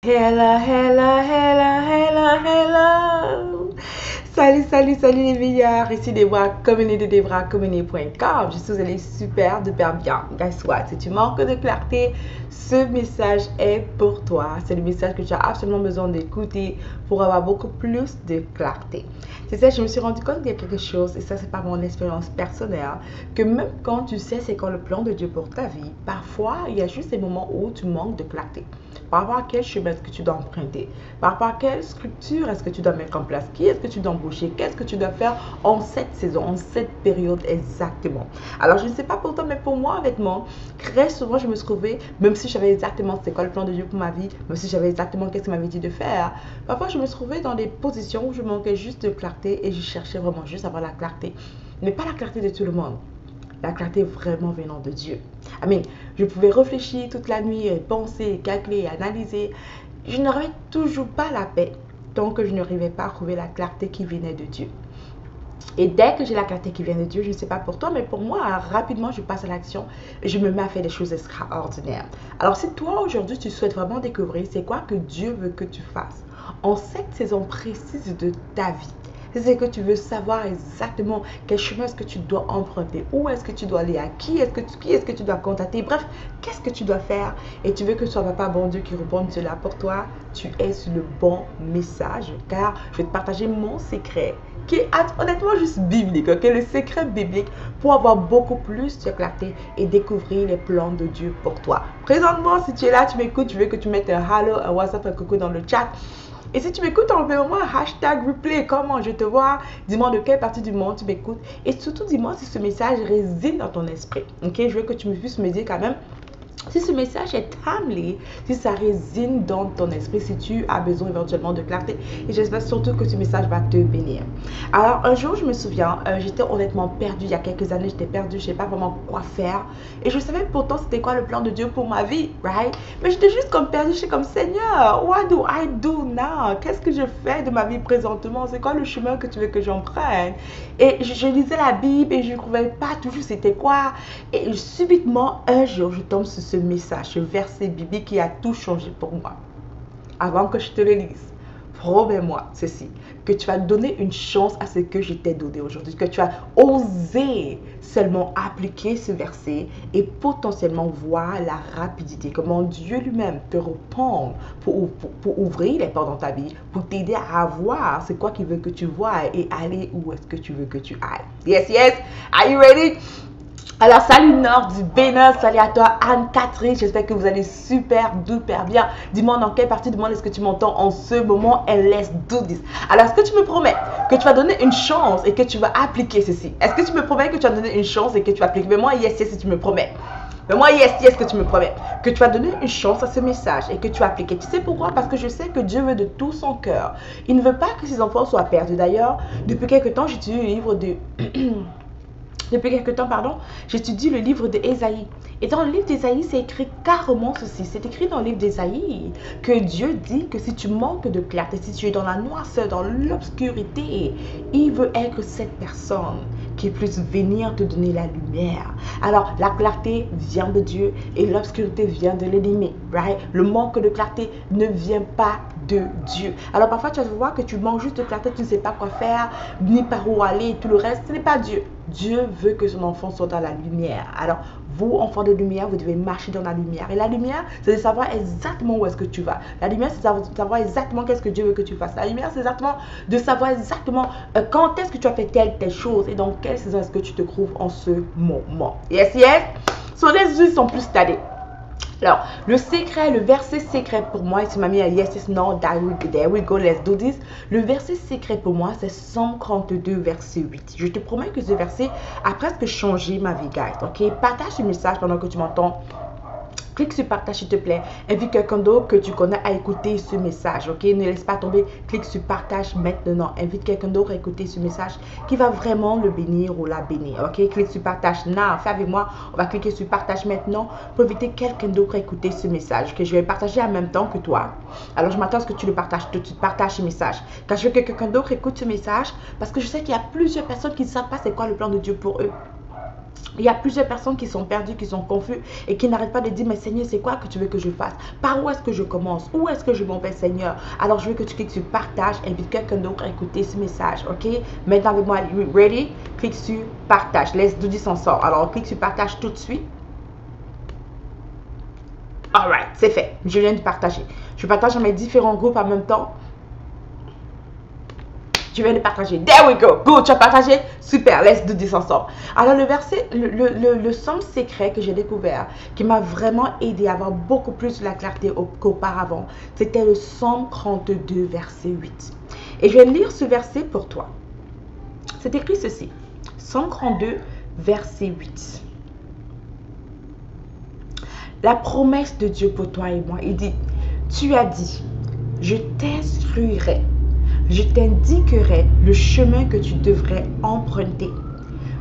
Hello, hello, hello, hello, hello. Salut les meilleurs. Ici Debra, communauté de Debra, communauté.com. Je suis allée super bien. Guess what? Si tu manques de clarté, ce message est pour toi. C'est le message que tu as absolument besoin d'écouter pour avoir beaucoup plus de clarté. C'est ça, je me suis rendu compte qu'il y a quelque chose, et ça c'est par mon expérience personnelle, que même quand tu sais c'est quoi le plan de Dieu pour ta vie, parfois il y a juste des moments où tu manques de clarté. Par rapport à quel chemin est-ce que tu dois emprunter? Par rapport à quelle structure est-ce que tu dois mettre en place? Qui est-ce que tu dois embaucher? Qu'est-ce que tu dois faire en cette saison, en cette période exactement? Alors, je ne sais pas pour toi, mais pour moi, honnêtement, très souvent, je me suis trouvée, même si je savais exactement c'est quoi le plan de Dieu pour ma vie, même si je savais exactement qu'est-ce qu'il m'avait dit de faire, parfois, je me suis trouvée dans des positions où je manquais juste de clarté et je cherchais vraiment juste à avoir la clarté. Mais pas la clarté de tout le monde. La clarté vraiment venant de Dieu. Amen. Je pouvais réfléchir toute la nuit, penser, calculer, analyser. Je n'avais toujours pas la paix tant que je n'arrivais pas à trouver la clarté qui venait de Dieu. Et dès que j'ai la clarté qui vient de Dieu, je ne sais pas pour toi, mais pour moi, rapidement, je passe à l'action et je me mets à faire des choses extraordinaires. Alors, si toi, aujourd'hui, tu souhaites vraiment découvrir c'est quoi que Dieu veut que tu fasses en cette saison précise de ta vie, c'est que tu veux savoir exactement quel chemin est-ce que tu dois emprunter, où est-ce que tu dois aller, à qui est-ce que tu dois contacter, bref, qu'est-ce que tu dois faire et tu veux que ce soit Papa bon Dieu qui réponde cela pour toi, tu es sur le bon message car je vais te partager mon secret qui est honnêtement juste biblique, ok? Le secret biblique pour avoir beaucoup plus de clarté et découvrir les plans de Dieu pour toi. Présentement, si tu es là, tu m'écoutes, je veux que tu mettes un hello, un WhatsApp, un coucou dans le chat. Et si tu m'écoutes, envoie-moi un hashtag replay. Comment je te vois? Dis-moi de quelle partie du monde tu m'écoutes. Et surtout, dis-moi si ce message réside dans ton esprit. Ok? Je veux que tu puisses me dire quand même si ce message est timely, si ça résine dans ton esprit, si tu as besoin éventuellement de clarté. Et j'espère surtout que ce message va te bénir. Alors, un jour, je me souviens, j'étais honnêtement perdue. Il y a quelques années, j'étais perdue. Je ne sais pas vraiment quoi faire. Et je savais pourtant c'était quoi le plan de Dieu pour ma vie, right? Mais j'étais juste comme perdue. J'étais comme, Seigneur, what do I do now? Qu'est-ce que je fais de ma vie présentement? C'est quoi le chemin que tu veux que j'emprunte? Et je lisais la Bible et je ne trouvais pas toujours c'était quoi. Et subitement, un jour, je tombe sur ce message, ce verset biblique qui a tout changé pour moi. Avant que je te le lise, promets-moi ceci, que tu vas donner une chance à ce que je t'ai donné aujourd'hui, que tu as osé seulement appliquer ce verset et potentiellement voir la rapidité, comment Dieu lui-même te répond pour ouvrir les portes dans ta vie, pour t'aider à voir c'est quoi qu'il veut que tu vois et aller où est-ce que tu veux que tu ailles. Yes, yes, are you ready? Alors, salut Nord du Bénin, salut à toi Anne-Catherine, j'espère que vous allez super bien. Dis-moi dans quelle partie du monde est-ce que tu m'entends en ce moment and let's do this. Alors, est-ce que tu me promets que tu vas donner une chance et que tu vas appliquer ceci? Est-ce que tu me promets que tu vas donner une chance et que tu vas appliquer? Mais moi, yes, si tu me promets. Mais moi, yes, que tu me promets. Que tu vas donner une chance à ce message et que tu vas appliquer. Tu sais pourquoi? Parce que je sais que Dieu veut de tout son cœur. Il ne veut pas que ses enfants soient perdus. D'ailleurs, depuis quelques temps, j'étudie le livre de... Depuis quelque temps, j'étudie le livre d'Ésaïe. Et dans le livre d'Ésaïe, c'est écrit carrément ceci. C'est écrit dans le livre d'Ésaïe que Dieu dit que si tu manques de clarté, si tu es dans la noirceur, dans l'obscurité, il veut être cette personne qui puisse venir te donner la lumière. Alors, la clarté vient de Dieu et l'obscurité vient de l'ennemi. Right? Le manque de clarté ne vient pas de Dieu. Alors, parfois, tu vas voir que tu manques juste de clarté, tu ne sais pas quoi faire, ni par où aller, et tout le reste. Ce n'est pas Dieu. Dieu veut que son enfant soit dans la lumière. Alors, vous, enfants de lumière, vous devez marcher dans la lumière. Et la lumière, c'est de savoir exactement où est-ce que tu vas. La lumière, c'est de savoir exactement qu'est-ce que Dieu veut que tu fasses. La lumière, c'est exactement de savoir exactement quand est-ce que tu as fait telle chose et dans quelle saison est-ce que tu te trouves en ce moment. Yes, yes. So, les yeux sont plus stadés. Alors, le secret, le verset secret pour moi, et tu m'as mis à yes, it's not, there we go, let's do this. Le verset secret pour moi, c'est Somme 32, verset 8. Je te promets que ce verset a presque changé ma vie, guys. Ok, partage ce message pendant que tu m'entends. Clique sur partage s'il te plaît. Invite quelqu'un d'autre que tu connais à écouter ce message. Ok, ne laisse pas tomber. Clique sur partage maintenant. Invite quelqu'un d'autre à écouter ce message qui va vraiment le bénir ou la bénir. Ok, clique sur partage now. Fais avec moi. On va cliquer sur partage maintenant pour inviter quelqu'un d'autre à écouter ce message que je vais partager en même temps que toi. Alors je m'attends à ce que tu le partages tout de suite. Partage ce message. Car je veux que quelqu'un d'autre écoute ce message parce que je sais qu'il y a plusieurs personnes qui ne savent pas c'est quoi le plan de Dieu pour eux. Il y a plusieurs personnes qui sont perdues, qui sont confuses et qui n'arrêtent pas de dire, mais Seigneur, c'est quoi que tu veux que je fasse? Par où est-ce que je commence? Où est-ce que je m'en vais, Seigneur? Alors, je veux que tu cliques sur partage, invite quelqu'un d'autre à écouter ce message, ok? Maintenant avec moi, ready? Clique sur partage. Let's do this ensemble. Alors, clique sur partage tout de suite. Alright, c'est fait. Je viens de partager. Je partage dans mes différents groupes en même temps. Je viens de partager. There we go. Good, tu as partagé? Super, let's do this ensemble. Alors, le verset, le somme secret que j'ai découvert, qui m'a vraiment aidé à avoir beaucoup plus de la clarté qu'auparavant, c'était le Somme 32, verset 8. Et je vais lire ce verset pour toi. C'est écrit ceci. Somme 32, verset 8. La promesse de Dieu pour toi et moi, il dit, tu as dit, je t'instruirai. Je t'indiquerai le chemin que tu devrais emprunter.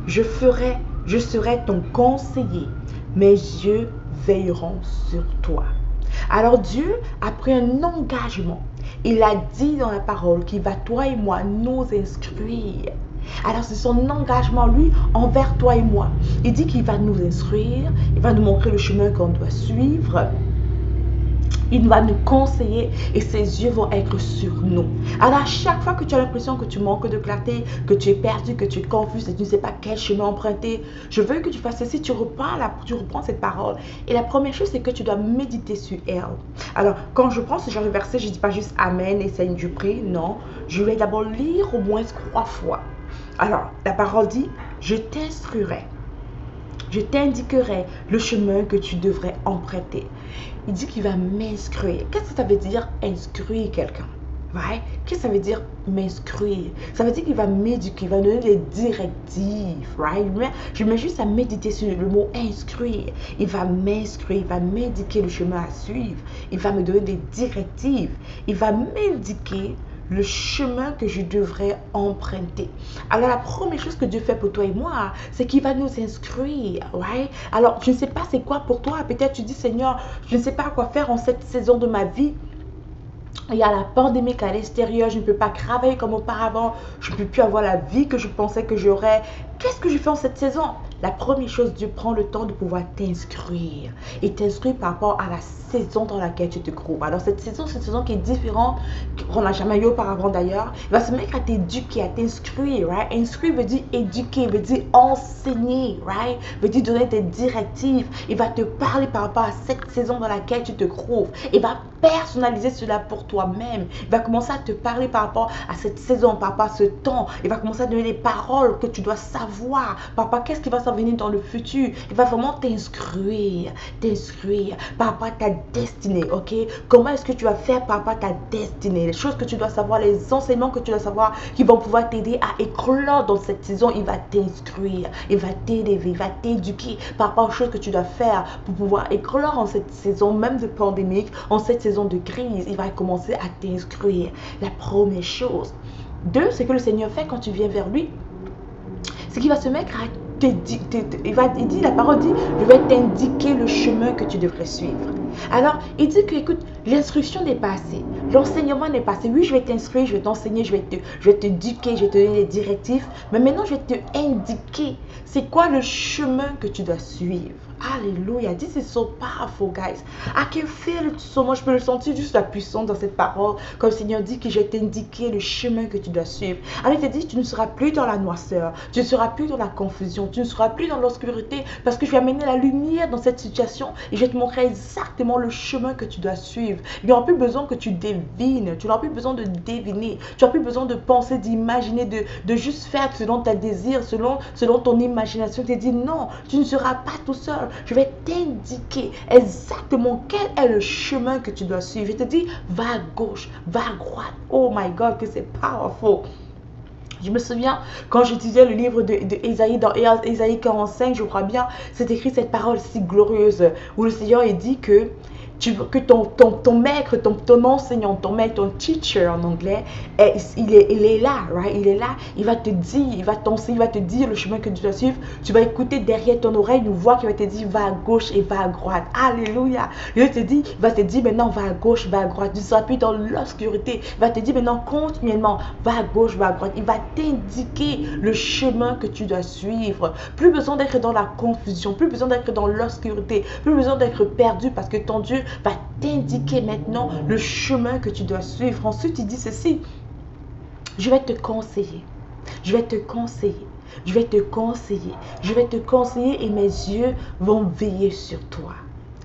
Je serai ton conseiller. Mes yeux veilleront sur toi. Alors Dieu a pris un engagement. Il a dit dans la parole qu'il va, toi et moi, nous instruire. Alors c'est son engagement, lui, envers toi et moi. Il dit qu'il va nous instruire, il va nous montrer le chemin qu'on doit suivre. Il va nous conseiller et ses yeux vont être sur nous. Alors à chaque fois que tu as l'impression que tu manques de clarté, que tu es perdu, que tu es confus et tu ne sais pas quel chemin emprunter, je veux que tu fasses ceci, tu reprends cette parole. Et la première chose, c'est que tu dois méditer sur elle. Alors quand je prends ce genre de verset, je ne dis pas juste Amen et Seigneur du prix, non. Je vais d'abord lire au moins 3 fois. Alors la parole dit, je t'instruirai. Je t'indiquerai le chemin que tu devrais emprunter. Il dit qu'il va m'instruire. Qu'est-ce que ça veut dire instruire quelqu'un? Right? Qu'est-ce que ça veut dire m'instruire? Ça veut dire qu'il va m'éduquer, il va donner des directives. Right? Je mets juste à méditer sur le mot instruire. Il va m'instruire, il va m'indiquer le chemin à suivre. Il va me donner des directives. Il va m'indiquer le chemin que je devrais emprunter. Alors la première chose que Dieu fait pour toi et moi, c'est qu'il va nous instruire, right? Alors je ne sais pas c'est quoi pour toi. Peut-être tu dis, Seigneur, je ne sais pas quoi faire en cette saison de ma vie. Il y a la pandémie à l'extérieur, je ne peux pas travailler comme auparavant, je ne peux plus avoir la vie que je pensais que j'aurais. Qu'est-ce que je fais en cette saison? La première chose, Dieu prend le temps de pouvoir t'inscrire. Et t'inscrire par rapport à la saison dans laquelle tu te trouves. Alors cette saison, c'est une saison qui est différente, qu'on n'a jamais eu auparavant d'ailleurs. Il va se mettre à t'éduquer, à t'inscrire, right? Inscrire veut dire éduquer, veut dire enseigner, right? Veut dire donner des directives. Il va te parler par rapport à cette saison dans laquelle tu te trouves. Il va personnaliser cela pour toi-même. Il va commencer à te parler par rapport à cette saison, par rapport à ce temps. Il va commencer à donner des paroles que tu dois savoir par rapport à qu'est-ce qui va s'en venir dans le futur. Il va vraiment t'inscrire par rapport à ta destinée, ok? Comment est-ce que tu vas faire par rapport à ta destinée? Les choses que tu dois savoir, les enseignements que tu dois savoir qui vont pouvoir t'aider à éclore dans cette saison. Il va t'inscrire, il va t'élever, il va t'éduquer par rapport aux choses que tu dois faire pour pouvoir éclore en cette saison, même de pandémique, en cette saison de crise. Il va commencer à t'inscrire. La première chose. 2, c'est que le Seigneur fait quand tu viens vers lui, c'est qu'il va se mettre à il dit, la parole dit, je vais t'indiquer le chemin que tu devrais suivre. Alors, il dit que, écoute, l'instruction n'est pas assez. L'enseignement n'est pas assez. Oui, je vais t'instruire, je vais t'enseigner, je vais t'éduquer, je vais te donner les directives. Mais maintenant, je vais te indiquer c'est quoi le chemin que tu dois suivre. Alléluia. This is so powerful, guys. I can feel it so much. Je peux le sentir juste la puissance dans cette parole. Comme le Seigneur dit que je vais t'indiquer le chemin que tu dois suivre. Alors, il te dit, tu ne seras plus dans la noirceur. Tu ne seras plus dans la confusion. Tu ne seras plus dans l'obscurité. Parce que je vais amener la lumière dans cette situation. Et je vais te montrer exactement le chemin que tu dois suivre. Il n'y aura plus besoin que tu devines. Tu n'auras plus besoin de deviner. Tu n'auras plus besoin de penser, d'imaginer, de juste faire selon tes désirs, selon ton imagination. Tu te dis, non, tu ne seras pas tout seul. Je vais t'indiquer exactement quel est le chemin que tu dois suivre. Je te dis, va à gauche, va à droite. Oh my God, que c'est powerful. Je me souviens, quand j'étudiais le livre de Ésaïe, dans Ésaïe 45, je crois bien, c'est écrit cette parole si glorieuse, où le Seigneur dit que que ton maître, ton enseignant, ton maître, ton teacher en anglais, il est là, right? Il est là, il va te dire, il va t'enseigner, il va te dire le chemin que tu dois suivre. Tu vas écouter derrière ton oreille une voix qui va te dire va à gauche et va à droite. Alléluia. Il va te dire maintenant va à gauche, va à droite. Tu ne seras plus dans l'obscurité. Il va te dire maintenant continuellement va à gauche, va à droite. Il va t'indiquer le chemin que tu dois suivre. Plus besoin d'être dans la confusion, plus besoin d'être dans l'obscurité, plus besoin d'être perdu parce que ton Dieu va t'indiquer maintenant le chemin que tu dois suivre. Ensuite, il dit ceci, je vais te conseiller, je vais te conseiller, je vais te conseiller, je vais te conseiller et mes yeux vont veiller sur toi.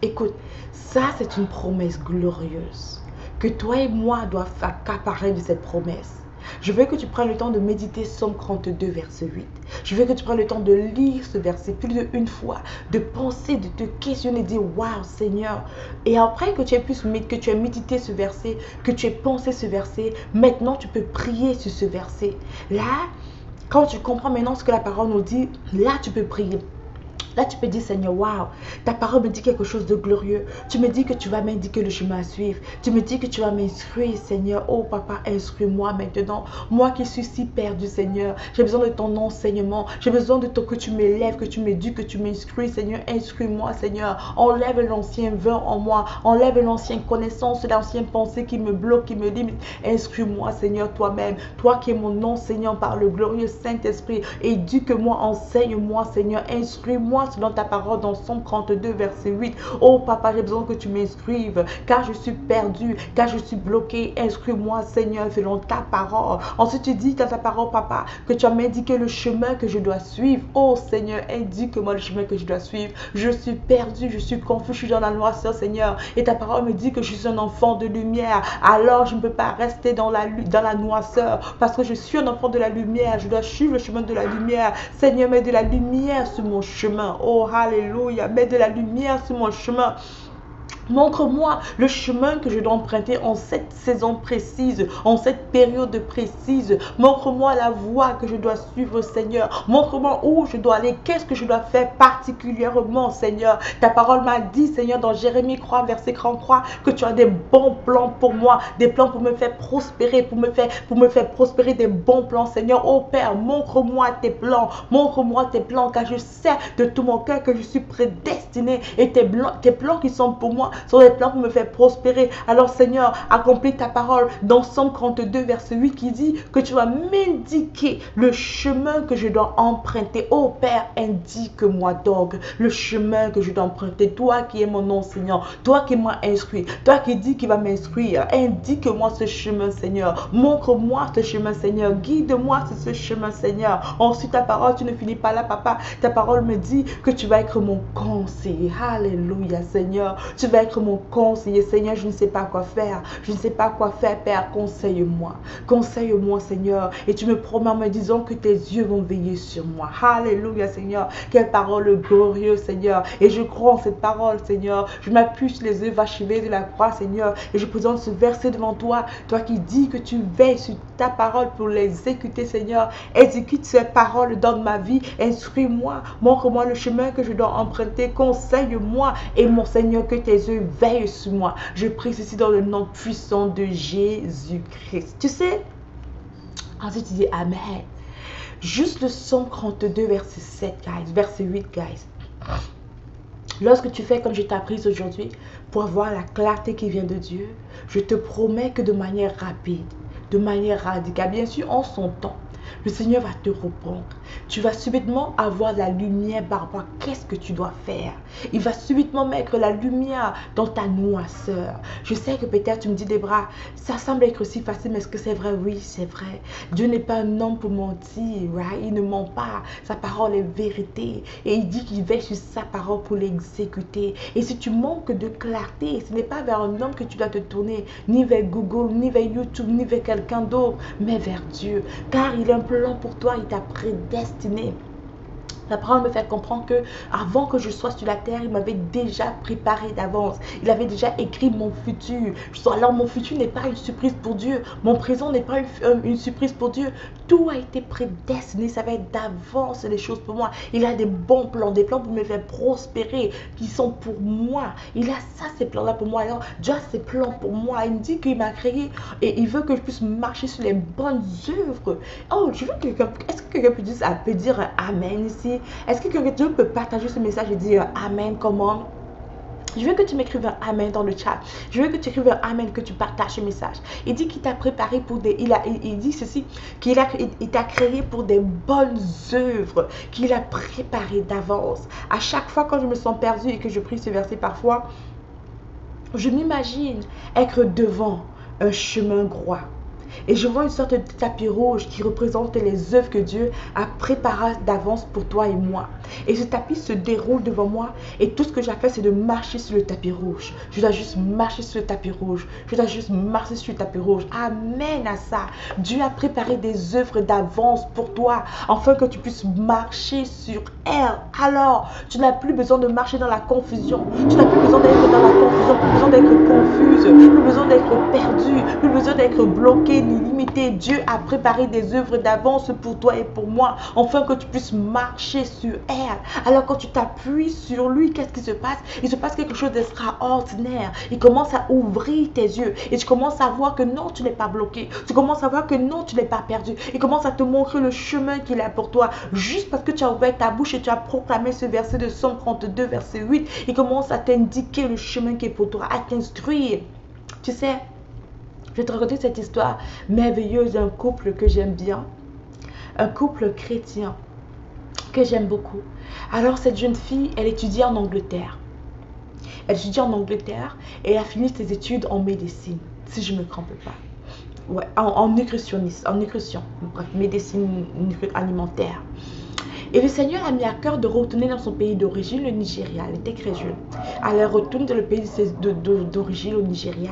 Écoute, ça c'est une promesse glorieuse que toi et moi doivent accaparer de cette promesse. Je veux que tu prennes le temps de méditer Somme 32, verset 8. Je veux que tu prennes le temps de lire ce verset plus d'une fois, de penser, de te questionner, de dire « Waouh Seigneur !» Et après que tu aies médité ce verset, que tu aies pensé ce verset, maintenant tu peux prier sur ce verset. Là, quand tu comprends maintenant ce que la parole nous dit, là tu peux prier. Là, tu peux dire, Seigneur, waouh, ta parole me dit quelque chose de glorieux. Tu me dis que tu vas m'indiquer le chemin à suivre. Tu me dis que tu vas m'instruire, Seigneur. Oh, papa, instruis-moi maintenant. Moi qui suis si perdu, Seigneur. J'ai besoin de ton enseignement. J'ai besoin de que tu m'élèves, que tu m'éduques, que tu m'instruis, Seigneur. Instruis-moi, Seigneur. Enlève l'ancien vin en moi. Enlève l'ancienne connaissance, l'ancienne pensée qui me bloque, qui me limite. Instruis-moi, Seigneur, toi-même. Toi qui es mon enseignant par le glorieux Saint-Esprit. Éduque-moi, enseigne-moi, Seigneur. Instruis-moi selon ta parole dans Somme 32, verset 8. Oh papa, j'ai besoin que tu m'instruives, car je suis perdu, car je suis bloqué. Instruis-moi, Seigneur, selon ta parole. Ensuite, tu dis dans ta parole, papa, que tu as m'indiqué le chemin que je dois suivre. Oh Seigneur, indique-moi le chemin que je dois suivre. Je suis perdu, je suis confus, je suis dans la noirceur, Seigneur. Et ta parole me dit que je suis un enfant de lumière. Alors, je ne peux pas rester dans la noirceur, parce que je suis un enfant de la lumière. Je dois suivre le chemin de la lumière. Seigneur, mets de la lumière sur mon chemin. Oh, alléluia, mets de la lumière sur mon chemin. Montre-moi le chemin que je dois emprunter en cette saison précise, en cette période précise. Montre-moi la voie que je dois suivre, Seigneur. Montre-moi où je dois aller, qu'est-ce que je dois faire particulièrement, Seigneur. Ta parole m'a dit, Seigneur, dans Jérémie 3, verset 33, que tu as des bons plans pour moi, des plans pour me faire prospérer, pour me faire prospérer des bons plans, Seigneur. Oh Père, montre-moi tes plans, car je sais de tout mon cœur que je suis prédestiné et tes plans qui sont pour moi sont des plans pour me faire prospérer. Alors Seigneur, accomplis ta parole dans Somme 32, verset 8 qui dit que tu vas m'indiquer le chemin que je dois emprunter. Oh Père, indique-moi donc le chemin que je dois emprunter. Toi qui es mon enseignant, toi qui m'as instruit, toi qui dis qu'il va m'instruire, indique-moi ce chemin, Seigneur. Montre-moi ce chemin, Seigneur. Guide-moi sur ce chemin, Seigneur. Ensuite, ta parole, tu ne finis pas là, papa. Ta parole me dit que tu vas être mon conseiller. Alléluia, Seigneur. Tu vas être mon conseiller, Seigneur. Je ne sais pas quoi faire. Je ne sais pas quoi faire, Père. Conseille-moi. Conseille-moi, Seigneur. Et tu me promets en me disant que tes yeux vont veiller sur moi. Alléluia, Seigneur. Quelle parole glorieuse, Seigneur. Et je crois en cette parole, Seigneur. Je m'appuie sur les œuvres achevées de la croix, Seigneur. Et je présente ce verset devant toi. Toi qui dis que tu veilles sur ta parole pour l'exécuter, Seigneur. Exécute ces paroles dans ma vie. Instruis-moi. Montre-moi le chemin que je dois emprunter. Conseille-moi. Et mon Seigneur, que tes yeux veillent sur moi. Je prie ceci dans le nom puissant de Jésus-Christ. Tu sais, ensuite tu dis Amen. Juste le Somme 32, verset 7, guys. Verset 8, guys. Lorsque tu fais comme je t'ai appris aujourd'hui, pour avoir la clarté qui vient de Dieu, je te promets que de manière rapide, de manière radicale, bien sûr en son temps, le Seigneur va te répondre. Tu vas subitement avoir la lumière par rapport à qu'est-ce que tu dois faire. Il va subitement mettre la lumière dans ta noirceur. Je sais que peut-être tu me dis, Debra, ça semble être si facile, mais est-ce que c'est vrai? Oui, c'est vrai. Dieu n'est pas un homme pour mentir, right? Il ne ment pas. Sa parole est vérité. Et il dit qu'il veille sur sa parole pour l'exécuter. Et si tu manques de clarté, ce n'est pas vers un homme que tu dois te tourner, ni vers Google, ni vers YouTube, ni vers quelqu'un d'autre, mais vers Dieu. Car il a un plan pour toi, il t'a prédestiné. La parole me fait comprendre que avant que je sois sur la terre, il m'avait déjà préparé d'avance. Il avait déjà écrit mon futur. Alors mon futur n'est pas une surprise pour Dieu. Mon présent n'est pas une surprise pour Dieu. tout a été prédestiné. Ça va être d'avance les choses pour moi. Il a des bons plans, des plans pour me faire prospérer, qui sont pour moi. Il a ça, ces plans-là pour moi. Alors, Dieu a ses plans pour moi. Il me dit qu'il m'a créé et il veut que je puisse marcher sur les bonnes œuvres. Oh, je veux que quelqu'un, est-ce que quelqu'un peut dire Amen ici? Est-ce que quelqu'un peut partager ce message et dire Amen, comment? Je veux que tu m'écrives un Amen dans le chat. Je veux que tu écrives un Amen, que tu partages ce message. Il dit qu'il t'a préparé pour des... Il dit ceci, il t'a créé pour des bonnes œuvres, qu'il a préparé d'avance. À chaque fois quand je me sens perdue et que je prie ce verset parfois, je m'imagine être devant un chemin droit. Et je vois une sorte de tapis rouge qui représente les œuvres que Dieu a préparées d'avance pour toi et moi. Et ce tapis se déroule devant moi et tout ce que j'ai à faire, c'est de marcher sur le tapis rouge. Je dois juste marcher sur le tapis rouge. Je dois juste marcher sur le tapis rouge. Amen à ça. Dieu a préparé des œuvres d'avance pour toi afin que tu puisses marcher sur elles. Alors, tu n'as plus besoin de marcher dans la confusion. Tu n'as plus besoin d'être dans la confusion, plus besoin d'être confuse, plus besoin d'être perdu, plus besoin d'être bloqué ni limité. Dieu a préparé des œuvres d'avance pour toi et pour moi, afin que tu puisses marcher sur elles. Alors quand tu t'appuies sur lui, qu'est-ce qui se passe? Il se passe quelque chose d'extraordinaire. Il commence à ouvrir tes yeux et tu commences à voir que non, tu n'es pas bloqué. Tu commences à voir que non, tu n'es pas perdu. Il commence à te montrer le chemin qu'il a pour toi. Juste parce que tu as ouvert ta bouche et tu as proclamé ce verset de Somme 32, verset 8, il commence à t'indiquer le chemin qui est pour toi, à t'instruire. Tu sais, je vais te raconter cette histoire merveilleuse d'un couple que j'aime bien. Un couple chrétien que j'aime beaucoup. Alors cette jeune fille, elle étudie en Angleterre. Elle étudie en Angleterre et elle a fini ses études en médecine, si je ne me trompe pas. Ouais, en nutritionniste, en nutrition, bref, médecine alimentaire. Et le Seigneur a mis à cœur de retourner dans son pays d'origine, le Nigeria. Elle était très jeune. Elle retourne dans le pays d'origine, au Nigeria.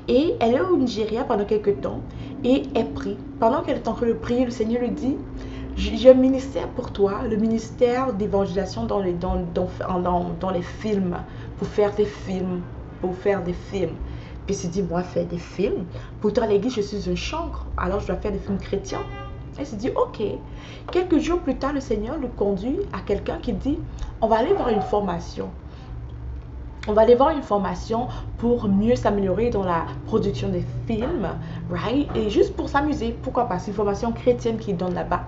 Et elle est au Nigeria pendant quelques temps. Et elle prie. Pendant qu'elle est en train de prier, le Seigneur lui dit, j'ai un ministère pour toi, le ministère d'évangélisation dans les films, pour faire des films, Puis il s'est dit, moi, faire des films. Pourtant, à l'église, je suis un chantre, alors je dois faire des films chrétiens. Elle se dit, ok. Quelques jours plus tard, le Seigneur le conduit à quelqu'un qui dit, on va aller voir une formation. On va aller voir une formation pour mieux s'améliorer dans la production des films, right? Et juste pour s'amuser, pourquoi pas? C'est une formation chrétienne qui donne là-bas.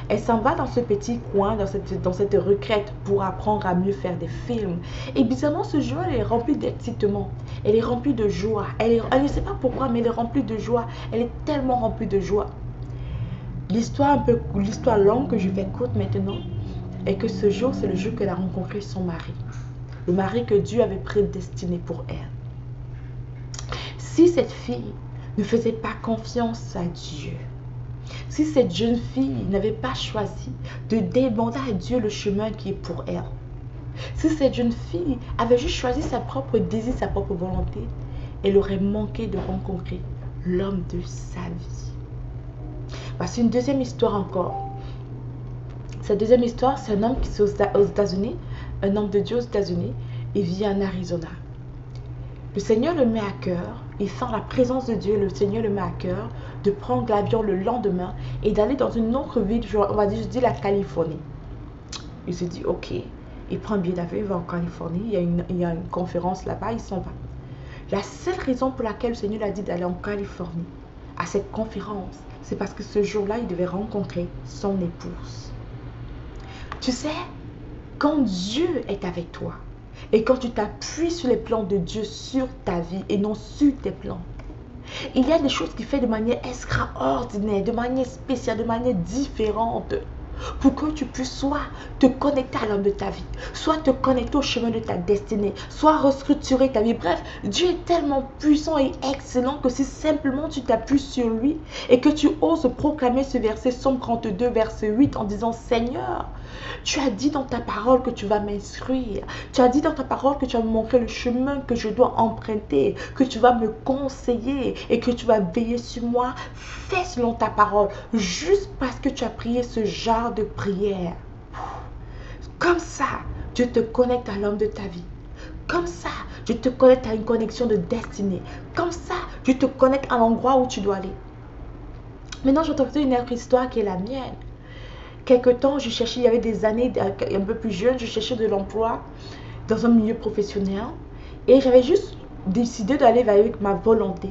Elle s'en va dans ce petit coin, dans cette retraite pour apprendre à mieux faire des films. Et bizarrement, ce jour, elle est remplie d'excitement. Elle est remplie de joie. Elle ne sait pas pourquoi, mais elle est remplie de joie. Elle est tellement remplie de joie. L'histoire longue que je vais courte maintenant est que ce jour, c'est le jour qu'elle a rencontré son mari. Le mari que Dieu avait prédestiné pour elle. Si cette fille ne faisait pas confiance à Dieu, si cette jeune fille n'avait pas choisi de demander à Dieu le chemin qui est pour elle, si cette jeune fille avait juste choisi sa propre désir, sa propre volonté, elle aurait manqué de rencontrer l'homme de sa vie. Voici une deuxième histoire encore. Cette deuxième histoire, c'est un homme qui est aux États-Unis, un homme de Dieu aux États-Unis, il vit en Arizona. Le Seigneur le met à cœur, il sent la présence de Dieu, le Seigneur le met à cœur de prendre l'avion le lendemain et d'aller dans une autre ville, on va dire, la Californie. Il se dit, ok, il prend un billet d'avion, il va en Californie, il y a une conférence là-bas, il s'en va. La seule raison pour laquelle le Seigneur a dit d'aller en Californie, à cette conférence, c'est parce que ce jour-là, il devait rencontrer son épouse. Tu sais, quand Dieu est avec toi et quand tu t'appuies sur les plans de Dieu sur ta vie et non sur tes plans, il y a des choses qu'il fait de manière extraordinaire, de manière spéciale, de manière différente pour que tu puisses soit te connecter à l'homme de ta vie, soit te connecter au chemin de ta destinée, soit restructurer ta vie. Bref, Dieu est tellement puissant et excellent que si simplement tu t'appuies sur lui et que tu oses proclamer ce verset Somme 32, verset 8 en disant, Seigneur, tu as dit dans ta parole que tu vas m'instruire. Tu as dit dans ta parole que tu vas me montrer le chemin que je dois emprunter, que tu vas me conseiller et que tu vas veiller sur moi. Fais selon ta parole, juste parce que tu as prié ce genre de prière. Comme ça, Dieu te connecte à l'homme de ta vie. Comme ça, Dieu te connecte à une connexion de destinée. Comme ça, Dieu te connecte à l'endroit où tu dois aller. Maintenant, je vais te raconter une autre histoire qui est la mienne. Quelque temps, je cherchais, il y avait des années un peu plus jeune, je cherchais de l'emploi dans un milieu professionnel. Et j'avais juste décidé d'aller avec ma volonté.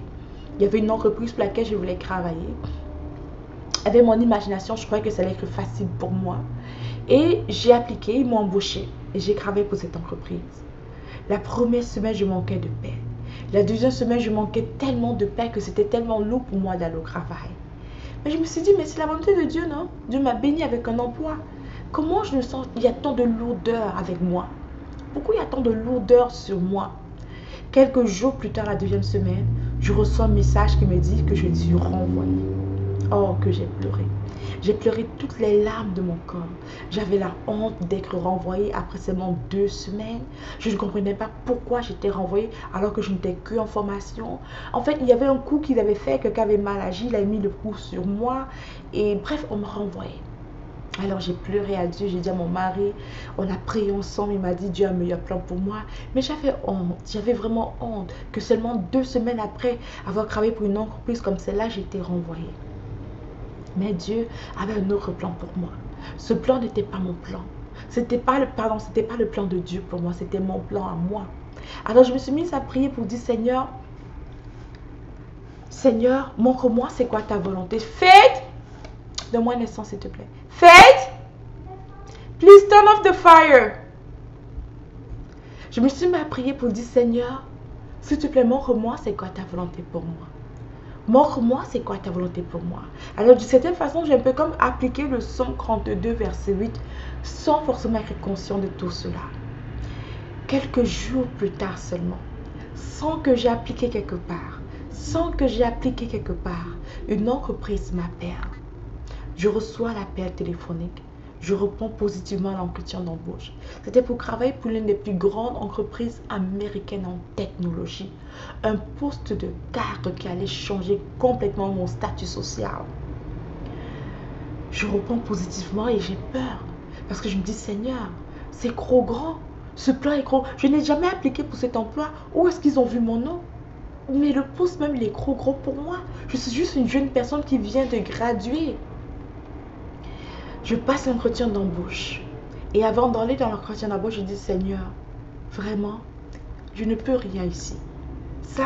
Il y avait une entreprise pour laquelle je voulais travailler. Avec mon imagination, je croyais que ça allait être facile pour moi. Et j'ai appliqué, ils m'ont embauché. Et j'ai travaillé pour cette entreprise. La première semaine, je manquais de paix. La deuxième semaine, je manquais tellement de paix que c'était tellement lourd pour moi d'aller au travail. Mais je me suis dit, mais c'est la volonté de Dieu, non? Dieu m'a béni avec un emploi. Comment je me sens? Il y a tant de lourdeur avec moi. Pourquoi il y a tant de lourdeur sur moi? Quelques jours plus tard, la deuxième semaine, je reçois un message qui me dit que je suis renvoyée. Oh, que j'ai pleuré. J'ai pleuré toutes les larmes de mon corps. J'avais la honte d'être renvoyée après seulement 2 semaines. Je ne comprenais pas pourquoi j'étais renvoyée alors que je n'étais que en formation. En fait, il y avait un coup qu'il avait fait, quelqu'un avait mal agi, il a mis le coup sur moi. Et bref, on m'a renvoyée. Alors j'ai pleuré à Dieu, j'ai dit à mon mari, on a prié ensemble, il m'a dit Dieu a un meilleur plan pour moi. Mais j'avais honte, j'avais vraiment honte que seulement 2 semaines après avoir travaillé pour une entreprise comme celle-là, j'ai été renvoyée. Mais Dieu avait un autre plan pour moi. Ce plan n'était pas mon plan. C'était pas le plan de Dieu pour moi, c'était mon plan à moi. Alors je me suis mise à prier pour dire Seigneur, montre-moi c'est quoi ta volonté. Faith, donne-moi un instant s'il te plaît. Faith, please turn off the fire. Je me suis mis à prier pour dire Seigneur, s'il te plaît, montre-moi c'est quoi ta volonté pour moi. Montre-moi c'est quoi ta volonté pour moi. Alors, d'une certaine façon, j'ai un peu comme appliqué le Psaume 32, verset 8, sans forcément être conscient de tout cela. Quelques jours plus tard seulement, sans que j'ai appliqué quelque part, une entreprise m'appelle. Je reçois l'appel téléphonique. Je réponds positivement à l'entretien d'embauche. C'était pour travailler pour l'une des plus grandes entreprises américaines en technologie. Un poste de cadre qui allait changer complètement mon statut social. Je réponds positivement et j'ai peur. Parce que je me dis, Seigneur, c'est trop grand. Ce plan est gros. Je n'ai jamais appliqué pour cet emploi. Où est-ce qu'ils ont vu mon nom? Mais le poste même, il est trop gros pour moi. Je suis juste une jeune personne qui vient de graduer. Je passe l'entretien d'embauche. Et avant d'aller dans l'entretien d'embauche, je dis, Seigneur, vraiment, je ne peux rien ici. Ça,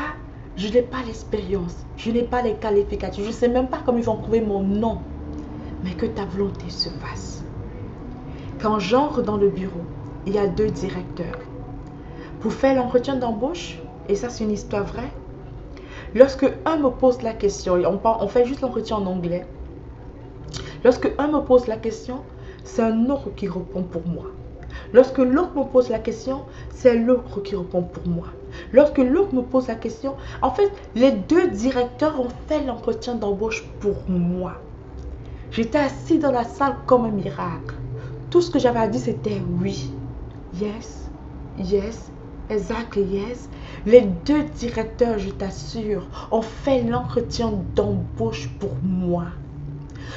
je n'ai pas l'expérience. Je n'ai pas les qualificatifs. Je ne sais même pas comment ils vont trouver mon nom. Mais que ta volonté se fasse. Quand j'entre dans le bureau, il y a 2 directeurs. Pour faire l'entretien d'embauche, et ça c'est une histoire vraie, lorsque un me pose la question, on fait juste l'entretien en anglais, lorsque un me pose la question, c'est un autre qui répond pour moi. Lorsque l'autre me pose la question, c'est l'autre qui répond pour moi. Lorsque l'autre me pose la question, en fait, les 2 directeurs ont fait l'entretien d'embauche pour moi. J'étais assis dans la salle comme un miracle. Tout ce que j'avais à dire, c'était oui. Yes, yes, exactly yes. Les 2 directeurs, je t'assure, ont fait l'entretien d'embauche pour moi.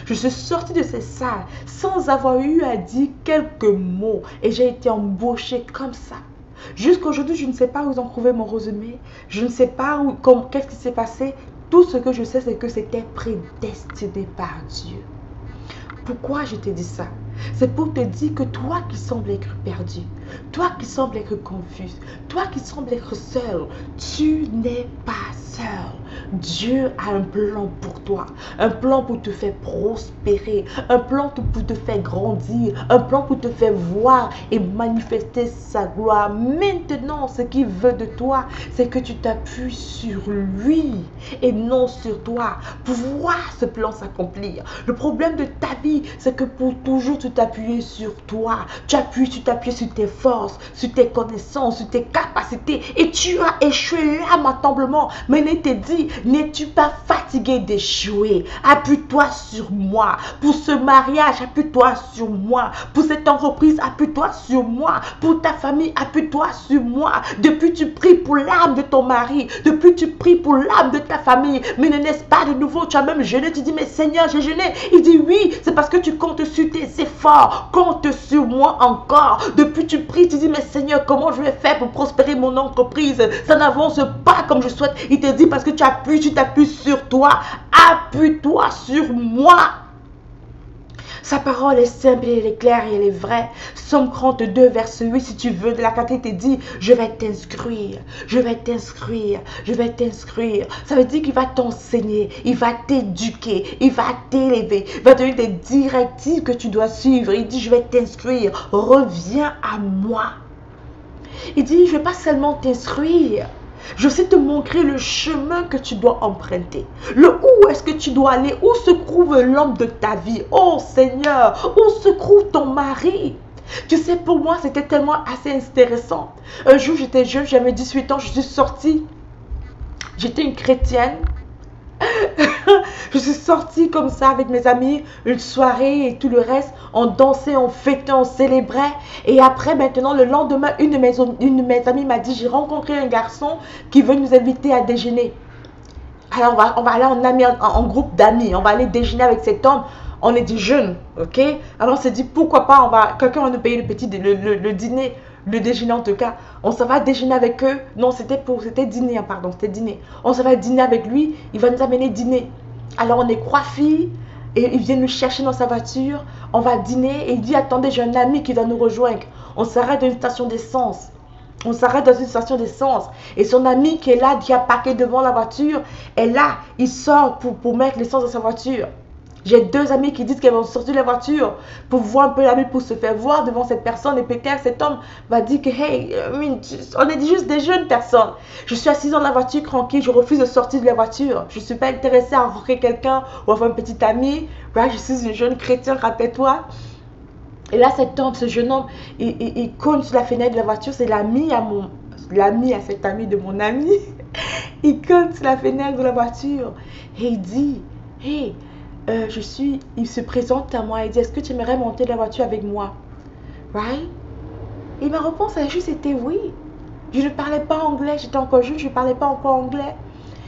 Je suis sortie de cette salle sans avoir eu à dire quelques mots et j'ai été embauchée comme ça. Jusqu'à aujourd'hui, je ne sais pas où ils ont trouvé mon résumé. Je ne sais pas qu'est-ce qui s'est passé. Tout ce que je sais, c'est que c'était prédestiné par Dieu. Pourquoi je t'ai dit ça? C'est pour te dire que toi qui sembles être perdu, toi qui sembles être confus, toi qui sembles être seul, tu n'es pas seul. Dieu a un plan pour toi, un plan pour te faire prospérer, un plan pour te faire grandir, un plan pour te faire voir et manifester sa gloire. Maintenant, ce qu'il veut de toi, c'est que tu t'appuies sur lui et non sur toi pour voir ce plan s'accomplir. Le problème de ta vie, c'est que pour toujours tu t'appuies sur toi, tu t'appuies sur tes forces, sur tes connaissances, sur tes capacités et tu as échoué lamentablement. Mais ne te dis, n'es-tu pas fatigué d'échouer? Appuie-toi sur moi. Pour ce mariage, appuie-toi sur moi. Pour cette entreprise, appuie-toi sur moi. Pour ta famille, appuie-toi sur moi. Depuis tu pries pour l'âme de ton mari, depuis tu pries pour l'âme de ta famille, mais ne n'est-ce pas de nouveau, tu as même jeûné, tu dis mais Seigneur j'ai jeûné. Il dit oui, c'est parce que tu comptes sur tes efforts, compte sur moi encore. Depuis tu pries, tu dis, mais Seigneur, comment je vais faire pour prospérer mon entreprise? Ça n'avance pas comme je souhaite. Il te dit, parce que tu t'appuies sur toi. Appuie-toi sur moi. Sa parole est simple, elle est claire et elle est vraie. Somme 32, verset 8, si tu veux, de la qualité, il te dit, je vais t'instruire, je vais t'instruire, je vais t'instruire. Ça veut dire qu'il va t'enseigner, il va t'éduquer, il va t'élever, il va te donner des directives que tu dois suivre. Il dit, je vais t'instruire, reviens à moi. Il dit, je ne vais pas seulement t'instruire. Je sais te montrer le chemin que tu dois emprunter. Le où est-ce que tu dois aller? Où se trouve l'homme de ta vie? Oh Seigneur, où se trouve ton mari? Tu sais, pour moi, c'était tellement assez intéressant. Un jour, j'étais jeune, j'avais 18 ans, je suis sortie. J'étais une chrétienne. Je suis sortie comme ça avec mes amis, une soirée et tout le reste. On dansait, on fêtait, on célébrait. Et après, maintenant, le lendemain, une de mes amies m'a dit, j'ai rencontré un garçon qui veut nous inviter à déjeuner. Alors, on va aller en groupe d'amis. On va aller déjeuner avec cet homme. On est des jeunes, ok? Alors, on s'est dit, pourquoi pas, quelqu'un va nous payer le dîner. Le déjeuner en tout cas, on s'en va déjeuner avec eux. Non, c'était dîner, hein, pardon, c'était dîner. On s'en va dîner avec lui, il va nous amener dîner. Alors on est 3 filles et il vient nous chercher dans sa voiture. On va dîner et il dit, attendez, j'ai un ami qui doit nous rejoindre. On s'arrête dans une station d'essence. On s'arrête dans une station d'essence et son ami qui est là, qui a parqué devant la voiture, est là. Il sort pour mettre l'essence dans sa voiture. J'ai 2 amis qui disent qu'elles vont sortir de la voiture pour voir un peu l'ami, pour se faire voir devant cette personne. Et peut-être cet homme va dire que, hey, on est juste des jeunes personnes. Je suis assise dans la voiture tranquille, je refuse de sortir de la voiture. Je ne suis pas intéressée à rencontrer quelqu'un ou à avoir un petit ami. Right? Je suis une jeune chrétienne, rappelle-toi. Et là, cet homme, ce jeune homme, il cogne sur la fenêtre de la voiture. C'est l'ami à cet ami de mon ami. Il cogne sur la fenêtre de la voiture et il dit, hey, il se présente à moi et dit, est-ce que tu aimerais monter dans la voiture avec moi? Right? Et ma réponse a juste été oui. Je ne parlais pas anglais, j'étais encore jeune, je ne parlais pas encore anglais.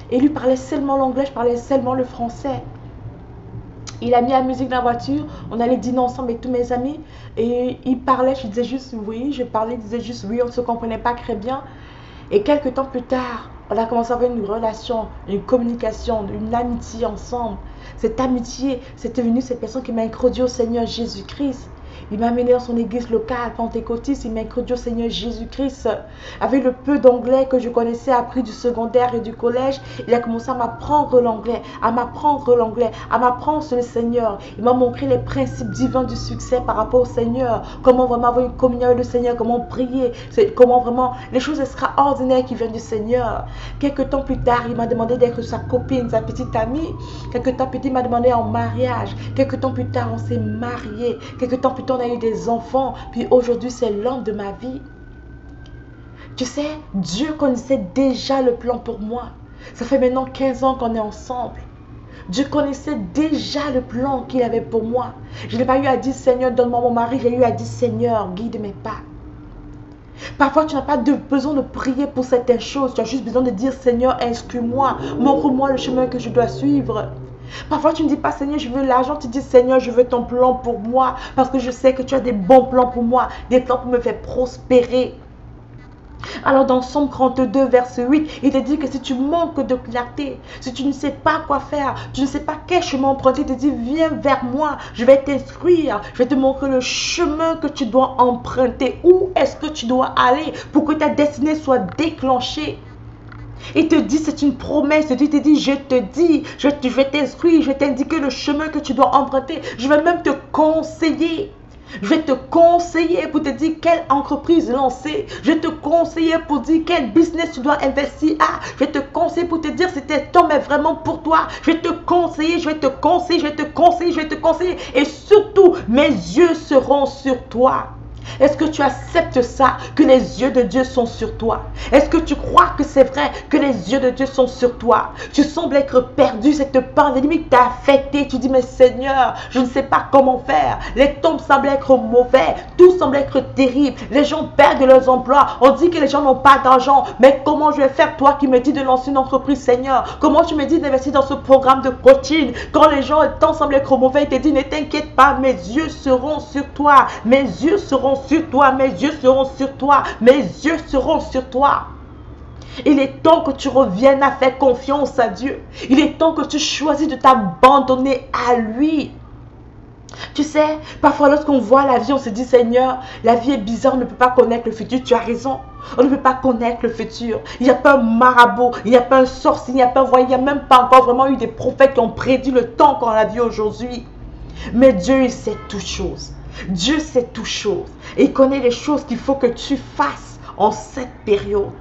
Et lui parlait seulement l'anglais, je parlais seulement le français. Il a mis la musique dans la voiture, on allait dîner ensemble avec tous mes amis. Et il parlait, je disais juste oui, je parlais, il disait juste oui, on ne se comprenait pas très bien. Et quelques temps plus tard, on a commencé à avoir une relation, une communication, une amitié ensemble. Cette amitié, c'était venu cette personne qui m'a introduit au Seigneur Jésus-Christ. Il m'a amené dans son église locale, pentecôtiste. Il m'a introduit au Seigneur Jésus-Christ. Avec le peu d'anglais que je connaissais, appris du secondaire et du collège, il a commencé à m'apprendre l'anglais, à m'apprendre sur le Seigneur. Il m'a montré les principes divins du succès par rapport au Seigneur. Comment vraiment avoir une communion avec le Seigneur, comment prier, comment vraiment les choses extraordinaires qui viennent du Seigneur. Quelques temps plus tard, il m'a demandé d'être sa copine, sa petite amie. Quelques temps plus tard, il m'a demandé en mariage. Quelques temps plus tard, on s'est mariés. Quelques temps plus tard, on a eu des enfants, puis aujourd'hui c'est l'homme de ma vie. Tu sais, Dieu connaissait déjà le plan pour moi. Ça fait maintenant 15 ans qu'on est ensemble. Dieu connaissait déjà le plan qu'il avait pour moi. Je n'ai pas eu à dire Seigneur, donne-moi mon mari. J'ai eu à dire Seigneur, guide mes pas. Parfois, tu n'as pas besoin de prier pour certaines choses. Tu as juste besoin de dire Seigneur, instruis-moi, montre-moi le chemin que je dois suivre. Parfois, tu ne dis pas Seigneur, je veux l'argent. Tu dis Seigneur, je veux ton plan pour moi. Parce que je sais que tu as des bons plans pour moi. Des plans pour me faire prospérer. Alors dans Somme 32, verset 8, il te dit que si tu manques de clarté, si tu ne sais pas quoi faire, tu ne sais pas quel chemin emprunter, il te dit viens vers moi, je vais t'instruire, je vais te montrer le chemin que tu dois emprunter. Où est-ce que tu dois aller pour que ta destinée soit déclenchée? Il te dit, c'est une promesse. Il te dit, je te dis, je vais t'instruire, je vais t'indiquer le chemin que tu dois emprunter. Je vais même te conseiller. Je vais te conseiller pour te dire quelle entreprise lancer. Je vais te conseiller pour dire quel business tu dois investir. Je vais te conseiller pour te dire si cet homme est vraiment pour toi. Je vais te conseiller, je vais te conseiller, je vais te conseiller, je vais te conseiller. Et surtout, mes yeux seront sur toi. Est-ce que tu acceptes ça, que les yeux de Dieu sont sur toi? Est-ce que tu crois que c'est vrai que les yeux de Dieu sont sur toi? Tu sembles être perdu, cette pandémie t'a affecté. Tu dis, mais Seigneur, je ne sais pas comment faire. Les temps semblent être mauvais, tout semble être terrible. Les gens perdent leurs emplois. On dit que les gens n'ont pas d'argent. Mais comment je vais faire, toi qui me dis de lancer une entreprise, Seigneur? Comment tu me dis d'investir dans ce programme de coaching? Quand les gens, le temps semble être mauvais, il te dit, ne t'inquiète pas, mes yeux seront sur toi. Mes yeux seront seront sur toi, mes yeux seront sur toi, mes yeux seront sur toi. Il est temps que tu reviennes à faire confiance à Dieu. Il est temps que tu choisis de t'abandonner à lui. Tu sais, parfois lorsqu'on voit la vie, on se dit, Seigneur, la vie est bizarre, on ne peut pas connaître le futur. Tu as raison, on ne peut pas connaître le futur. Il n'y a pas un marabout, il n'y a pas un sorcier, il n'y a pas un voyant, il n'y a même pas encore vraiment eu des prophètes qui ont prédit le temps qu'on a vu aujourd'hui. Mais Dieu, il sait toutes choses. Dieu sait toutes choses. Et il connaît les choses qu'il faut que tu fasses en cette période.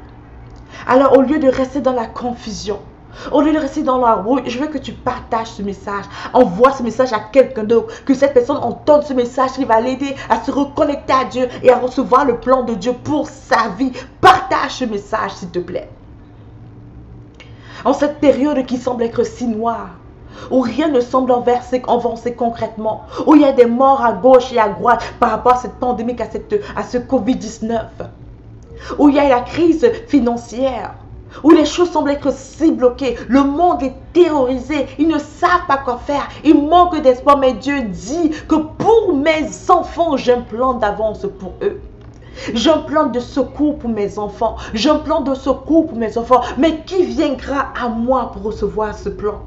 Alors, au lieu de rester dans la confusion, au lieu de rester dans la route, je veux que tu partages ce message. Envoie ce message à quelqu'un d'autre. Que cette personne entende ce message qui va l'aider à se reconnecter à Dieu et à recevoir le plan de Dieu pour sa vie. Partage ce message, s'il te plaît. En cette période qui semble être si noire, où rien ne semble avancer concrètement, où il y a des morts à gauche et à droite par rapport à cette pandémie, à ce Covid-19, où il y a la crise financière, où les choses semblent être si bloquées, le monde est terrorisé, ils ne savent pas quoi faire, ils manquent d'espoir, mais Dieu dit que pour mes enfants, j'ai un plan d'avance pour eux. J'ai un plan de secours pour mes enfants, j'ai un plan de secours pour mes enfants, mais qui viendra à moi pour recevoir ce plan?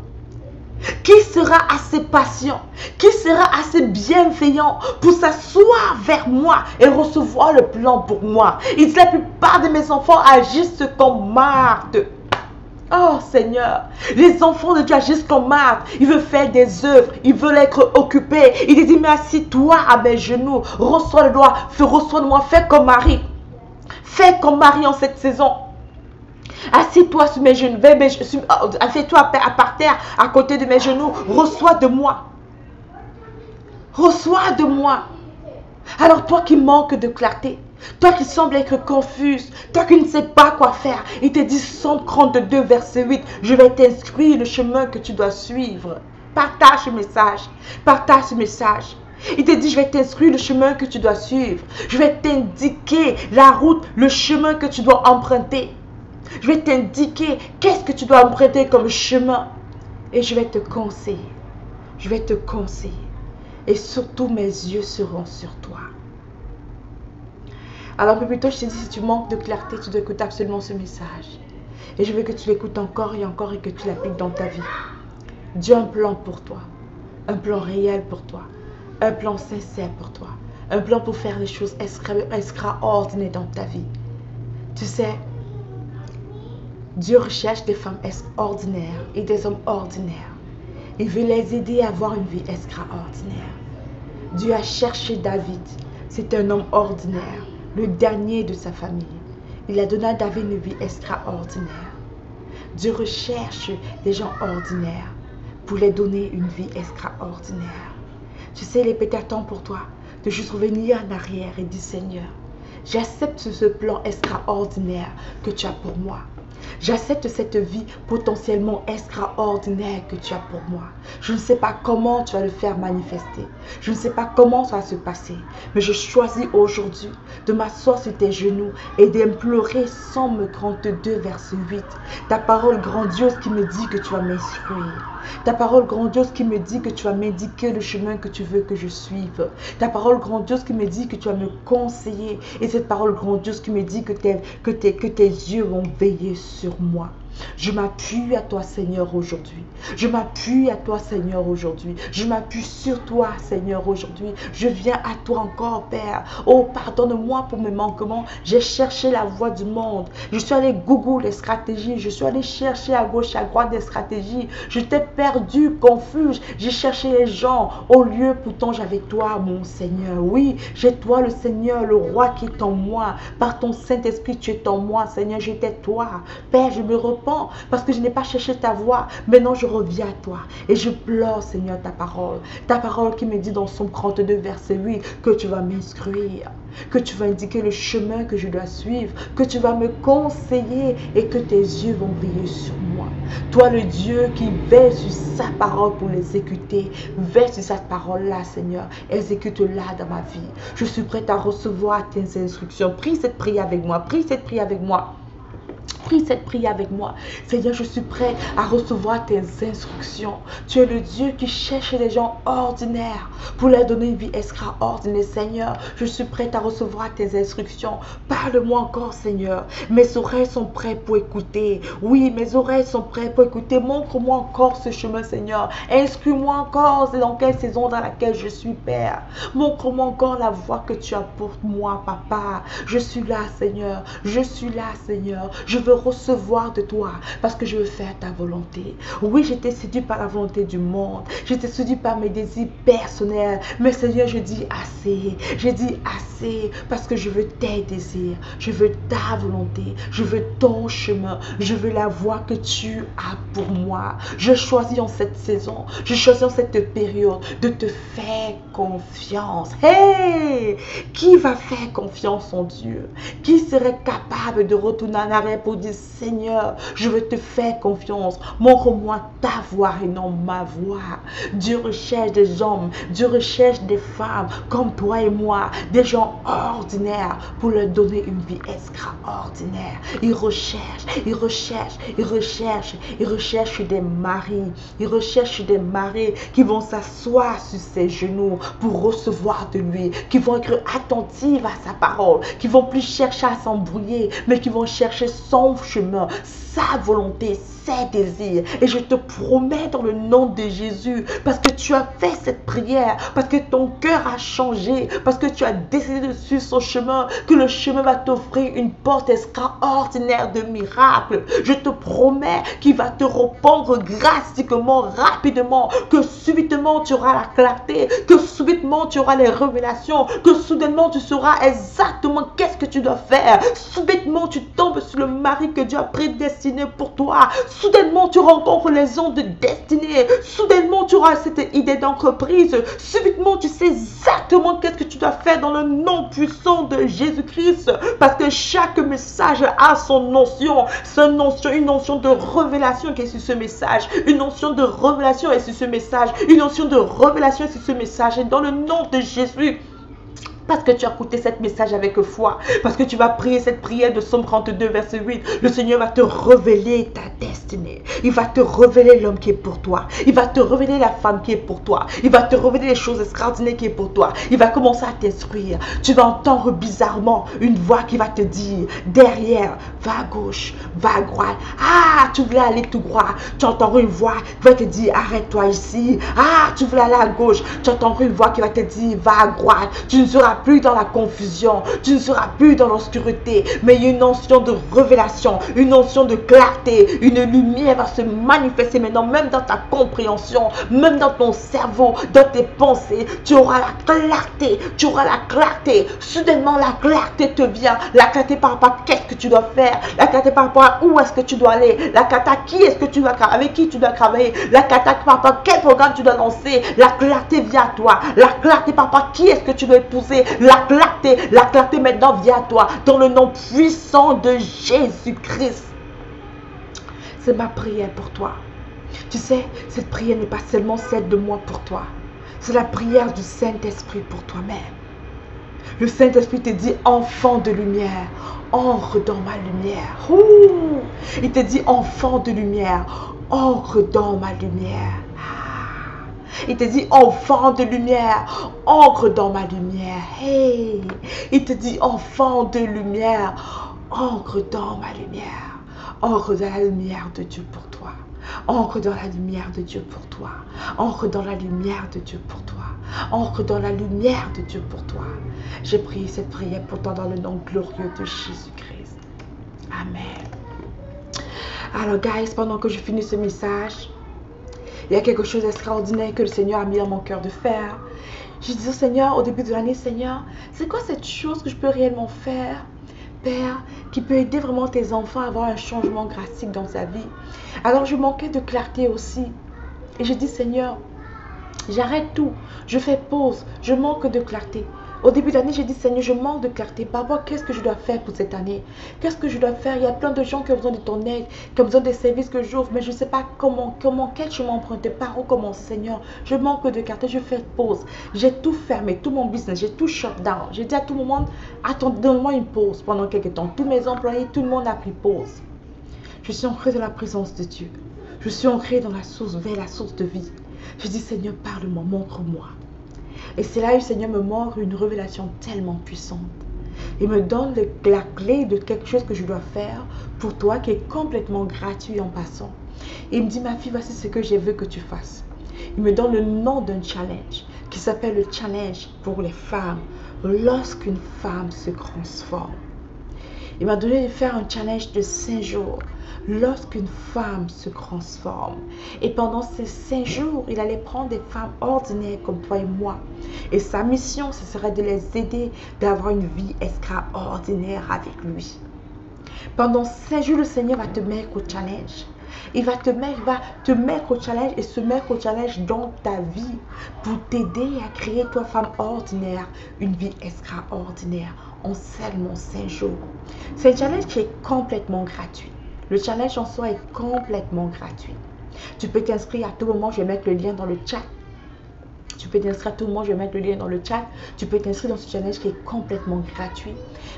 Qui sera assez patient, qui sera assez bienveillant pour s'asseoir vers moi et recevoir le plan pour moi? Il dit la plupart de mes enfants agissent comme Marthe. Oh Seigneur, les enfants de Dieu agissent comme Marthe. Ils veulent faire des œuvres, ils veulent être occupés. Il dit, mais assis-toi à mes genoux, reçois le doigt, reçois de moi, fais comme Marie. Fais comme Marie en cette saison. Assis-toi sur mes genoux, assieds-toi par terre à côté de mes genoux, reçois de moi. Reçois de moi. Alors toi qui manques de clarté, toi qui sembles être confuse, toi qui ne sais pas quoi faire, il te dit Somme 32 verset 8, je vais t'inscrire le chemin que tu dois suivre. Partage ce message, partage ce message. Il te dit, je vais t'inscrire le chemin que tu dois suivre. Je vais t'indiquer la route, le chemin que tu dois emprunter. Je vais t'indiquer qu'est-ce que tu dois emprunter comme chemin. Et je vais te conseiller. Je vais te conseiller. Et surtout, mes yeux seront sur toi. Alors, un peu plus tôt, je t'ai dit, si tu manques de clarté, tu dois écouter absolument ce message. Et je veux que tu l'écoutes encore et encore et que tu l'appliques dans ta vie. Dieu a un plan pour toi. Un plan réel pour toi. Un plan sincère pour toi. Un plan pour faire des choses extraordinaires dans ta vie. Tu sais, Dieu recherche des femmes extraordinaires et des hommes ordinaires. Il veut les aider à avoir une vie extraordinaire. Dieu a cherché David. C'est un homme ordinaire, le dernier de sa famille. Il a donné à David une vie extraordinaire. Dieu recherche des gens ordinaires pour les donner une vie extraordinaire. Tu sais, il est peut-être temps pour toi de juste revenir en arrière et dire, Seigneur, j'accepte ce plan extraordinaire que tu as pour moi. J'accepte cette vie potentiellement extraordinaire que tu as pour moi. Je ne sais pas comment tu vas le faire manifester. Je ne sais pas comment ça va se passer. Mais je choisis aujourd'hui de m'asseoir sur tes genoux et d'implorer Somme 32 verset 8. Ta parole grandiose qui me dit que tu vas m'instruire. Ta parole grandiose qui me dit que tu vas m'indiquer le chemin que tu veux que je suive. Ta parole grandiose qui me dit que tu vas me conseiller. Et cette parole grandiose qui me dit que tes yeux vont veiller sur moi. Je m'appuie à toi, Seigneur, aujourd'hui. Je m'appuie à toi, Seigneur, aujourd'hui. Je m'appuie sur toi, Seigneur, aujourd'hui. Je viens à toi encore, Père. Oh, pardonne-moi pour mes manquements. J'ai cherché la voie du monde. Je suis allé Google les stratégies. Je suis allé chercher à gauche, à droite des stratégies. Je t'ai perdu, confuse. J'ai cherché les gens. Au lieu, pourtant, j'avais toi, mon Seigneur. Oui, j'ai toi, le Seigneur, le roi qui est en moi. Par ton Saint-Esprit, tu es en moi, Seigneur. J'étais toi. Père, je me repens parce que je n'ai pas cherché ta voix. Maintenant, je reviens à toi et je pleure, Seigneur, ta parole. Ta parole qui me dit dans Somme 32, verset 8, que tu vas m'instruire, que tu vas indiquer le chemin que je dois suivre, que tu vas me conseiller et que tes yeux vont veiller sur moi. Toi, le Dieu qui veille sur sa parole pour l'exécuter, veille sur cette parole-là, Seigneur. Exécute-la dans ma vie. Je suis prête à recevoir tes instructions. Prie cette prière avec moi. Prie cette prière avec moi. prie cette prière avec moi. Seigneur, je suis prêt à recevoir tes instructions. Tu es le Dieu qui cherche les gens ordinaires pour leur donner une vie extraordinaire. Seigneur, je suis prête à recevoir tes instructions. Parle-moi encore, Seigneur. Mes oreilles sont prêtes pour écouter. Oui, mes oreilles sont prêtes pour écouter. Montre-moi encore ce chemin, Seigneur. Instruis-moi encore, c'est dans quelle saison dans laquelle je suis, Père. Montre-moi encore la voie que tu as pour moi, Papa. Je suis là, Seigneur. Je suis là, Seigneur. Je veux recevoir de toi parce que je veux faire ta volonté. Oui, j'étais séduit par la volonté du monde. J'étais séduit par mes désirs personnels. Mais Seigneur, je dis assez. Je dis assez parce que je veux tes désirs. Je veux ta volonté. Je veux ton chemin. Je veux la voie que tu as pour moi. Je choisis en cette saison. Je choisis en cette période de te faire confiance. Hey! Qui va faire confiance en Dieu? Qui serait capable de retourner en arrière pour dire Seigneur, je veux te faire confiance. Montre-moi ta voix et non ma voix. Dieu recherche des hommes. Dieu recherche des femmes comme toi et moi. Des gens ordinaires pour leur donner une vie extraordinaire. Il recherche des maris. Il recherche des maris qui vont s'asseoir sur ses genoux pour recevoir de lui, qui vont être attentifs à sa parole, qui vont plus chercher à s'embrouiller, mais qui vont chercher son chemin, sa volonté, ses désirs. Et je te promets dans le nom de Jésus, parce que tu as fait cette prière, parce que ton cœur a changé, parce que tu as décidé de suivre son chemin, que le chemin va t'offrir une porte extraordinaire de miracles. Je te promets qu'il va te répondre drastiquement, rapidement, que subitement tu auras la clarté, que subitement tu auras les révélations, que soudainement tu sauras exactement qu'est-ce que tu dois faire. Subitement tu tombes sur le mari que Dieu a prédestiné pour toi. Soudainement tu rencontres les ondes de destinée. Soudainement tu auras cette idée d'entreprise. Subitement tu sais exactement qu'est-ce que tu dois faire dans le nom puissant de Jésus-Christ. Parce que chaque message a son notion. Une notion de révélation qui est sur ce message. Une notion de révélation est sur ce message. Une notion de révélation est sur ce message. Et dans le nom de Jésus, parce que tu as écouté cette message avec foi, parce que tu vas prier cette prière de Somme 32 verset 8, le Seigneur va te révéler ta destinée. Il va te révéler l'homme qui est pour toi. Il va te révéler la femme qui est pour toi. Il va te révéler les choses extraordinaires qui est pour toi. Il va commencer à t'instruire. Tu vas entendre bizarrement une voix qui va te dire derrière, va à gauche, va à droite. Ah, tu voulais aller tout droit. Tu entends une voix qui va te dire arrête-toi ici. Ah, tu voulais aller à gauche. Tu entends une voix qui va te dire va à droite. Tu ne seras plus dans la confusion, tu ne seras plus dans l'obscurité, mais il y a une notion de révélation, une notion de clarté, une lumière va se manifester maintenant, même dans ta compréhension, même dans ton cerveau, dans tes pensées, tu auras la clarté, tu auras la clarté, soudainement la clarté te vient, la clarté par rapport à qu'est-ce que tu dois faire, la clarté par rapport à où est-ce que tu dois aller, la clarté à qui est-ce que tu dois, avec qui tu dois travailler, la clarté par rapport à quel programme tu dois lancer, la clarté vient à toi, la clarté par rapport à qui est-ce que tu dois épouser, la clarté maintenant vient à toi dans le nom puissant de Jésus-Christ. C'est ma prière pour toi. Tu sais, cette prière n'est pas seulement celle de moi pour toi. C'est la prière du Saint-Esprit pour toi-même. Le Saint-Esprit te dit, enfant de lumière, entre dans ma lumière. Ouh! Il te dit, enfant de lumière, entre dans ma lumière. Il te dit, enfant de lumière, entre dans ma lumière. Hey! Il te dit, enfant de lumière, entre dans ma lumière. Entre dans la lumière de Dieu pour toi. Entre dans la lumière de Dieu pour toi. Entre dans la lumière de Dieu pour toi. Entre dans la lumière de Dieu pour toi. J'ai prié cette prière pour toi dans le nom glorieux de Jésus-Christ. Amen. Alors, guys, pendant que je finis ce message, il y a quelque chose d'extraordinaire que le Seigneur a mis dans mon cœur de faire. Je dis au Seigneur, au début de l'année, Seigneur, c'est quoi cette chose que je peux réellement faire, Père, qui peut aider vraiment tes enfants à avoir un changement drastique dans sa vie? Alors, je manquais de clarté aussi. Et je dis, Seigneur, j'arrête tout. Je fais pause. Je manque de clarté. Au début de l'année, j'ai dit, Seigneur, je manque de clarté. Par rapport à qu'est-ce que je dois faire pour cette année? Qu'est-ce que je dois faire? Il y a plein de gens qui ont besoin de ton aide, qui ont besoin des services que j'offre, mais je ne sais pas quel chemin emprunter, par où commencer, Seigneur. Je manque de clarté, je fais pause. J'ai tout fermé, tout mon business, j'ai tout shut down. J'ai dit à tout le monde, attends, donne-moi une pause pendant quelques temps. Tous mes employés, tout le monde a pris pause. Je suis ancrée dans la présence de Dieu. Je suis ancrée dans la source, vers la source de vie. Je dis, Seigneur, parle-moi, montre-moi. Et c'est là où le Seigneur me montre une révélation tellement puissante. Il me donne la clé de quelque chose que je dois faire pour toi qui est complètement gratuit en passant. Et il me dit, ma fille, voici ce que je veux que tu fasses. Il me donne le nom d'un challenge qui s'appelle le challenge pour les femmes lorsqu'une femme se transforme. Il m'a donné de faire un challenge de 5 jours lorsqu'une femme se transforme. Et pendant ces 5 jours, il allait prendre des femmes ordinaires comme toi et moi. Et sa mission, ce serait de les aider d'avoir une vie extraordinaire avec lui. Pendant 5 jours, le Seigneur va te mettre au challenge. Il va te mettre au challenge et se mettre au challenge dans ta vie pour t'aider à créer, toi, femme ordinaire, une vie extraordinaire en seulement 5 jours. C'est un challenge qui est complètement gratuit. Le challenge en soi est complètement gratuit. Tu peux t'inscrire à tout moment, je vais mettre le lien dans le chat. Tu peux t'inscrire à tout moment, je vais mettre le lien dans le chat. Tu peux t'inscrire dans ce challenge qui est complètement gratuit.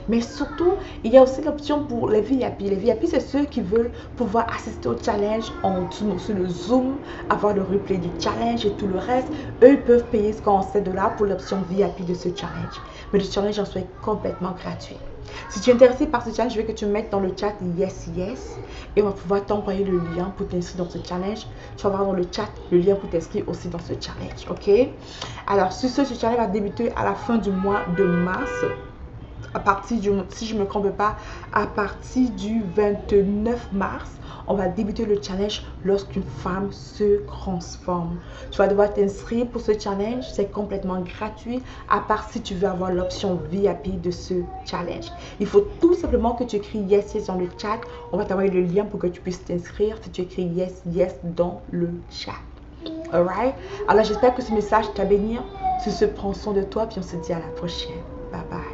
Mais surtout, il y a aussi l'option pour les VIP. Les VIP, c'est ceux qui veulent pouvoir assister au challenge sur le Zoom, avoir le replay du challenge et tout le reste. Eux, ils peuvent payer $47 pour l'option VIP de ce challenge. Mais le challenge en soi est complètement gratuit. Si tu es intéressé par ce challenge, je veux que tu mettes dans le chat yes, yes. Et on va pouvoir t'envoyer le lien pour t'inscrire dans ce challenge. Tu vas voir dans le chat le lien pour t'inscrire aussi dans ce challenge. Ok? Alors, ce challenge va débuter à la fin du mois de mars. À partir du, si je ne me trompe pas, à partir du 29 mars, on va débuter le challenge lorsqu'une femme se transforme. Tu vas devoir t'inscrire pour ce challenge. C'est complètement gratuit, à part si tu veux avoir l'option VIP de ce challenge. Il faut tout simplement que tu écris yes, yes dans le chat. On va t'envoyer le lien pour que tu puisses t'inscrire si tu écris yes, yes dans le chat. Alright? Alors, j'espère que ce message t'a béni. Si ce prend soin de toi, puis on se dit à la prochaine. Bye bye.